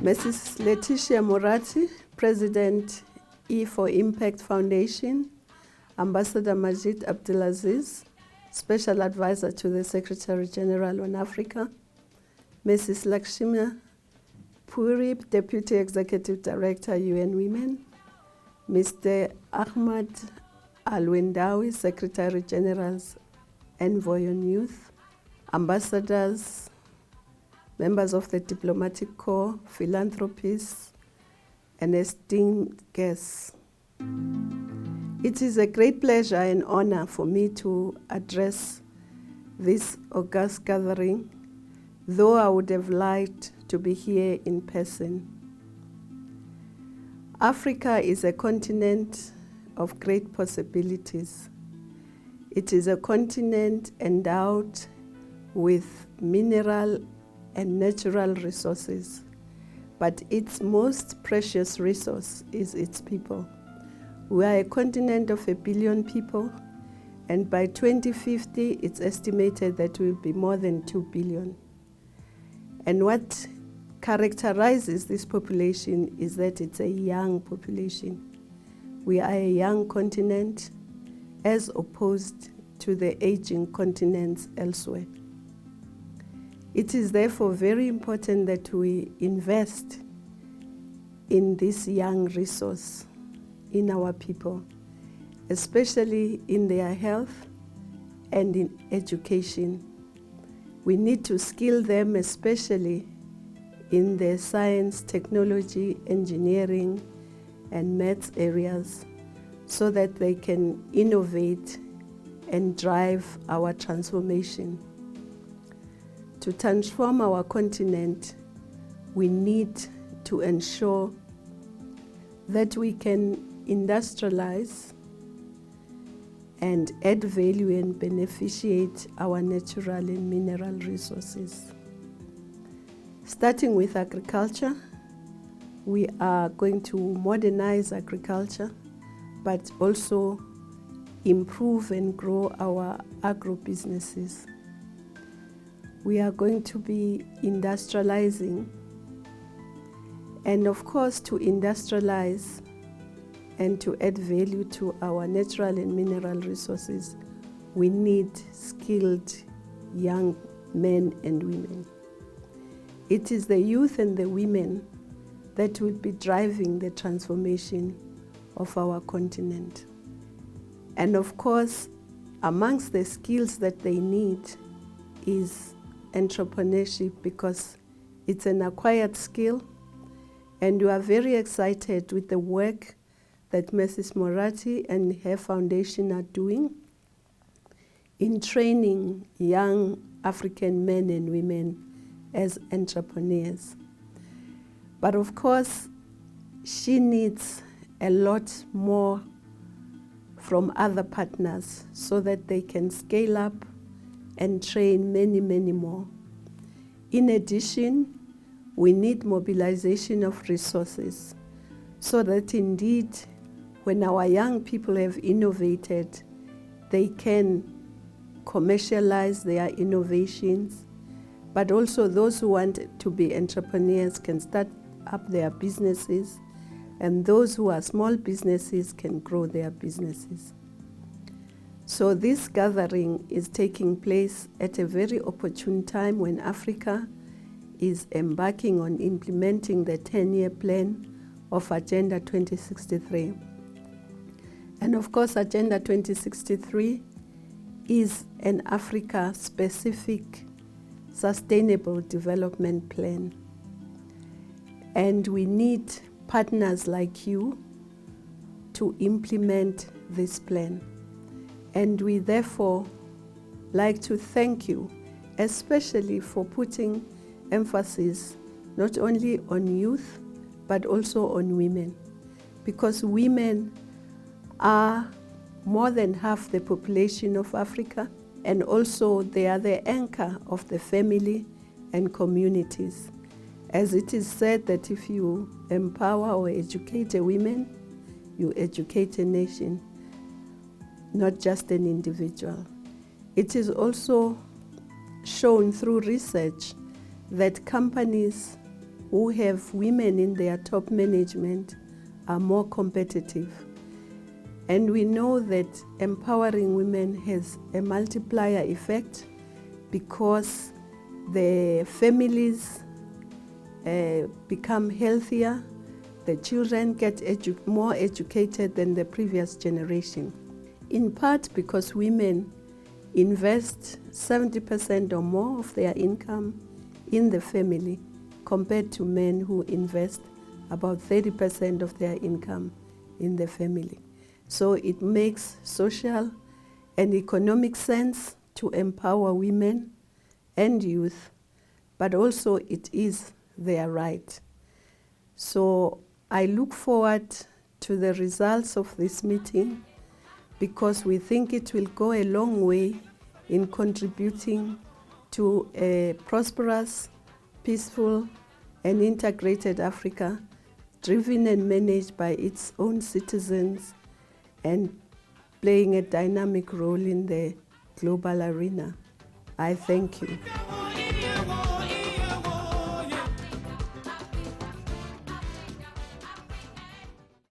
Mrs. Letitia Moratti, President, E4Impact Foundation, Ambassador Majid Abdulaziz, Special Advisor to the Secretary General on Africa, Mrs. Lakshmi Puri, Deputy Executive Director, UN Women, Mr. Ahmad Al-Wendawi, Secretary General's Envoy on Youth, ambassadors, members of the Diplomatic Corps, philanthropists, and esteemed guests. It is a great pleasure and honor for me to address this august gathering, though I would have liked to be here in person. Africa is a continent of great possibilities. It is a continent endowed with mineral and natural resources, but its most precious resource is its people. We are a continent of 1 billion people, and by 2050, it's estimated that we'll be more than 2 billion. And what characterizes this population is that it's a young population. We are a young continent as opposed to the aging continents elsewhere. It is therefore very important that we invest in this young resource, in our people, especially in their health and in education. We need to skill them, especially in the science, technology, engineering, and maths areas, so that they can innovate and drive our transformation. To transform our continent, we need to ensure that we can industrialize and add value and beneficiate our natural and mineral resources. Starting with agriculture, we are going to modernize agriculture, but also improve and grow our agro-businesses. We are going to be industrializing, and of course, to industrialize and to add value to our natural and mineral resources, we need skilled young men and women. It is the youth and the women that will be driving the transformation of our continent. And of course, amongst the skills that they need is entrepreneurship, because it's an acquired skill, and we are very excited with the work that Mrs. Moratti and her foundation are doing in training young African men and women as entrepreneurs. But of course, she needs a lot more from other partners so that they can scale up and train many, many more. In addition, we need mobilization of resources so that indeed, when our young people have innovated, they can commercialize their innovations, but also those who want to be entrepreneurs can start up their businesses, and those who are small businesses can grow their businesses. So this gathering is taking place at a very opportune time when Africa is embarking on implementing the 10-year plan of Agenda 2063. And of course, Agenda 2063 is an Africa-specific sustainable development plan. And we need partners like you to implement this plan. And we therefore like to thank you, especially for putting emphasis not only on youth, but also on women, because women are more than half the population of Africa, and also they are the anchor of the family and communities. As it is said that if you empower or educate a woman, you educate a nation, not just an individual. It is also shown through research that companies who have women in their top management are more competitive. And we know that empowering women has a multiplier effect because the families become healthier, the children get more educated than the previous generation. In part because women invest 70% or more of their income in the family compared to men who invest about 30% of their income in the family. So it makes social and economic sense to empower women and youth, but also it is their right. So I look forward to the results of this meeting because we think it will go a long way in contributing to a prosperous, peaceful, and integrated Africa, driven and managed by its own citizens and playing a dynamic role in the global arena. I thank you.